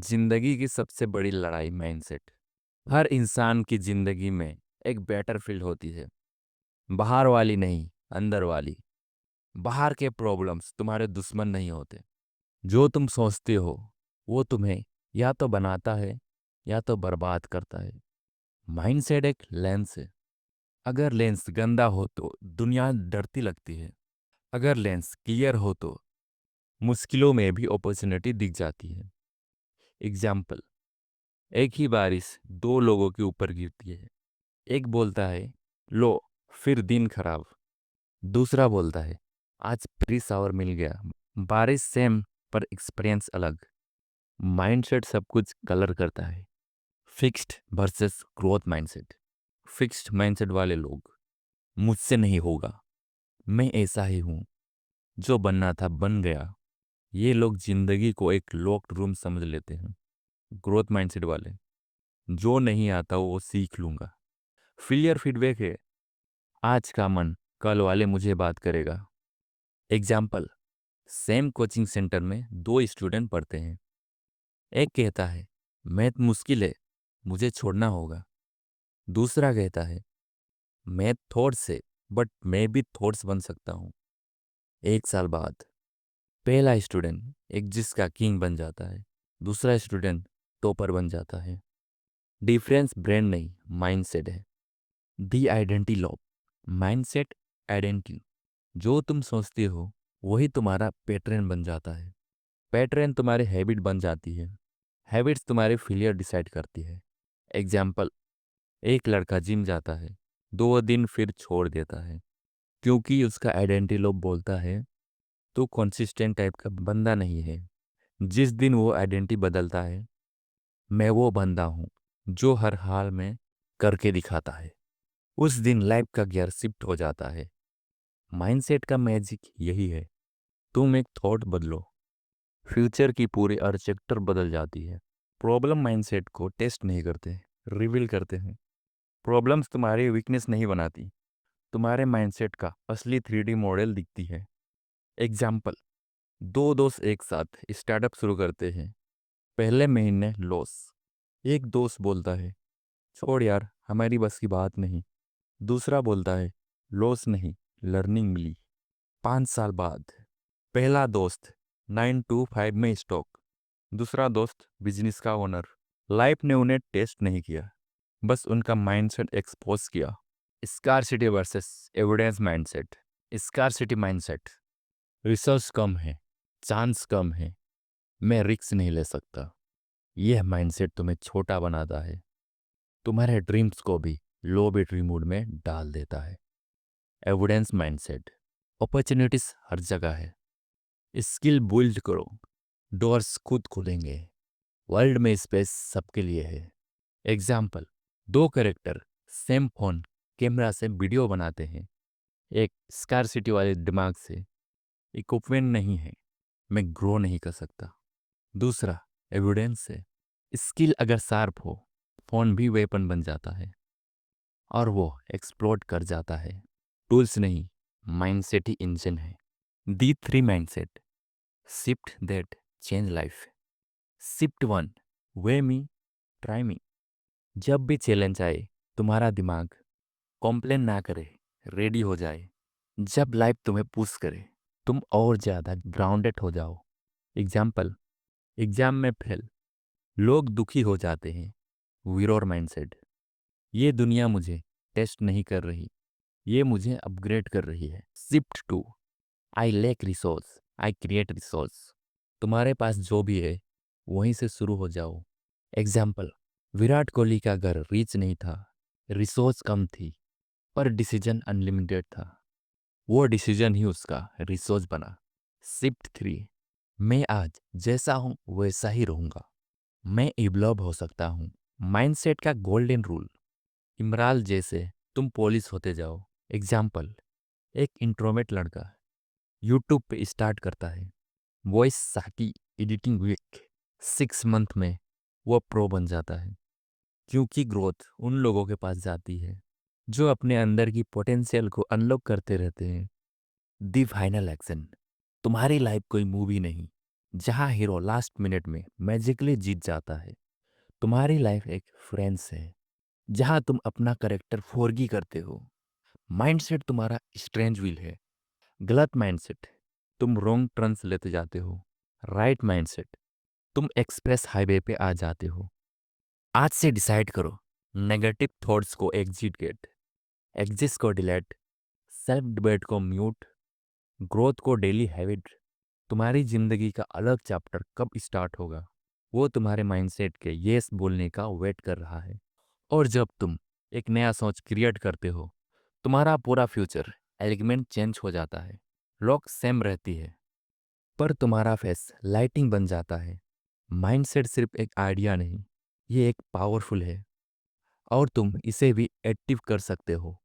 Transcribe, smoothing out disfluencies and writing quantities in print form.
जिंदगी की सबसे बड़ी लड़ाई माइंडसेट। हर इंसान की जिंदगी में एक बैटरफील्ड होती है। बाहर वाली नहीं, अंदर वाली। बाहर के प्रॉब्लम्स तुम्हारे दुश्मन नहीं होते। जो तुम सोचते हो वो तुम्हें या तो बनाता है या तो बर्बाद करता है। माइंडसेट एक लेंस है। अगर लेंस गंदा हो तो दुनिया डरती लगती है। अगर लेंस क्लियर हो तो मुश्किलों में भी अपॉर्चुनिटी दिख जाती है। एग्जाम्पल, एक ही बारिश दो लोगों के ऊपर गिरती है। एक बोलता है लो, फिर दिन खराब। दूसरा बोलता है आज फ्री शावर मिल गया। बारिश सेम पर एक्सपीरियंस अलग। माइंडसेट सब कुछ कलर करता है। Fixed versus growth mindset. Fixed mindset वाले लोग मुझसे नहीं होगा, मैं ऐसा ही हूं, जो बनना था बन गया। ये लोग जिंदगी को एक लॉक्ड रूम समझ लेते हैं। ग्रोथ माइंडसेट वाले, जो नहीं आता वो सीख लूंगा। फेलियर फीडबैक है, आज का मन कल वाले मुझे बात करेगा। एग्जाम्पल, सेम कोचिंग सेंटर में दो स्टूडेंट पढ़ते हैं। एक कहता है मैथ मुश्किल है, मुझे छोड़ना होगा। दूसरा कहता है मैथ थॉट्स है, बट मैं भी थॉट्स बन सकता हूँ। एक साल बाद पहला स्टूडेंट एग्जिस्ट का किंग बन जाता है। दूसरा स्टूडेंट टॉपर बन जाता है। डिफरेंस ब्रेन नहीं, माइंडसेट है। दी आइडेंटिटी लॉ। Mindset identity. जो तुम सोचते हो वही तुम्हारा पैटर्न बन जाता है। पैटर्न तुम्हारी हैबिट बन जाती है। हैबिट्स तुम्हारे फेलियर डिसाइड करती है। एग्जाम्पल, एक लड़का जिम जाता है, 2 दिन फिर छोड़ देता है, क्योंकि उसका आइडेंटिटी लोग बोलता है तो कंसिस्टेंट टाइप का बंदा नहीं है। जिस दिन वो आइडेंटिटी बदलता है, मैं वो बंदा हूँ जो हर हाल में करके दिखाता है, उस दिन लाइफ का गियर शिफ्ट हो जाता है। माइंडसेट का मैजिक यही है। तुम एक थॉट बदलो, फ्यूचर की पूरी आर्किटेक्चर बदल जाती है। प्रॉब्लम माइंडसेट को टेस्ट नहीं करते, रिवील करते हैं। प्रॉब्लम्स तुम्हारी वीकनेस नहीं बनाती, तुम्हारे माइंडसेट का असली 3D मॉडल दिखती है। एग्जाम्पल, दो दोस्त एक साथ स्टार्टअप शुरू करते हैं। पहले महीने लॉस। एक दोस्त बोलता है छोड़ यार, हमारी बस की बात नहीं। दूसरा बोलता है लॉस नहीं, लर्निंग मिली। 5 साल बाद पहला दोस्त 9 to 5 में स्टॉक। दूसरा दोस्त बिजनेस का ओनर। लाइफ ने उन्हें टेस्ट नहीं किया, बस उनका माइंडसेट एक्सपोज किया। Scarcity versus evidence mindset. Scarcity mindset, resource कम है, चांस कम है, मैं रिस्क नहीं ले सकता। यह माइंडसेट तुम्हें छोटा बनाता है, तुम्हारे ड्रीम्स को भी लो बैटरी मोड में डाल देता है। एविडेंस माइंडसेट, अपॉर्चुनिटीज हर जगह है, स्किल बिल्ड करो, डोर्स खुद खुलेंगे। वर्ल्ड में स्पेस सबके लिए है। एग्जाम्पल, दो कैरेक्टर सेम फोन कैमरा से वीडियो बनाते हैं। एक स्कारसिटी वाले दिमाग से, इक्विपमेंट नहीं है, मैं ग्रो नहीं कर सकता। दूसरा एविडेंस से, स्किल अगर शार्प हो फोन भी वेपन बन जाता है और वो एक्सप्लोड कर जाता है। टूल्स नहीं, माइंडसेट ही इंजन है। दी 3 mindset shift that change life. Shift 1, way me, try me. जब भी चैलेंज आए तुम्हारा दिमाग कॉम्प्लेन ना करे, रेडी हो जाए। जब लाइफ तुम्हें पुश करे तुम और ज्यादा ग्राउंडेड हो जाओ। एग्जाम्पल, एग्जाम में फेल, लोग दुखी हो जाते हैं। विरोर माइंडसेट, ये दुनिया मुझे टेस्ट नहीं कर रही, ये मुझे अपग्रेड कर रही है। Shift 2, I lack resource, I create resource. तुम्हारे पास जो भी है वहीं से शुरू हो जाओ। एग्जाम्पल, विराट कोहली का घर रिच नहीं था, रिसोर्स कम थी, पर डिसीजन अनलिमिटेड था। वो डिसीजन ही उसका रिसोर्स बना। शिफ्ट 3, मैं आज जैसा हूं वैसा ही रहूंगा, मैं इवॉल्व हो सकता हूं। माइंडसेट का गोल्डन रूल, इमराल जैसे तुम पॉलिश होते जाओ। एग्जाम्पल, एक इंट्रोवर्ट लड़का यूट्यूब पे स्टार्ट करता है, वॉइस साकी, एडिटिंग वीक। 6 मंथ में वो प्रो बन जाता है, क्योंकि ग्रोथ उन लोगों के पास जाती है जो अपने अंदर की पोटेंशियल को अनलॉक करते रहते हैं। दी फाइनल एक्शन, तुम्हारी लाइफ कोई मूवी नहीं, जहाँ हीरो लास्ट मिनट में मैजिकली जीत जाता है। तुम्हारी लाइफ एक फ्रेंड्स है जहाँ तुम अपना करेक्टर फोरगी करते हो। माइंडसेट तुम्हारा स्ट्रेंज व्हील है। गलत माइंडसेट, तुम रॉन्ग टर्न्स लेते जाते हो। राइट माइंडसेट, तुम एक्सप्रेस हाईवे पे आ जाते हो। आज से डिसाइड करो, नेगेटिव थॉट्स को एग्जिट गेट, एग्जिस्ट को डिलीट, सेल्फ डिबेट को म्यूट, ग्रोथ को डेली हैबिट। तुम्हारी जिंदगी का अलग चैप्टर कब स्टार्ट होगा, वो तुम्हारे माइंडसेट के येस बोलने का वेट कर रहा है। और जब तुम एक नया सोच क्रिएट करते हो, तुम्हारा पूरा फ्यूचर एलिगमेंट चेंज हो जाता है। लॉक सेम रहती है, पर तुम्हारा फेस लाइटिंग बन जाता है। माइंडसेट सिर्फ एक आइडिया नहीं, ये एक पावरफुल है और तुम इसे भी एक्टिव कर सकते हो।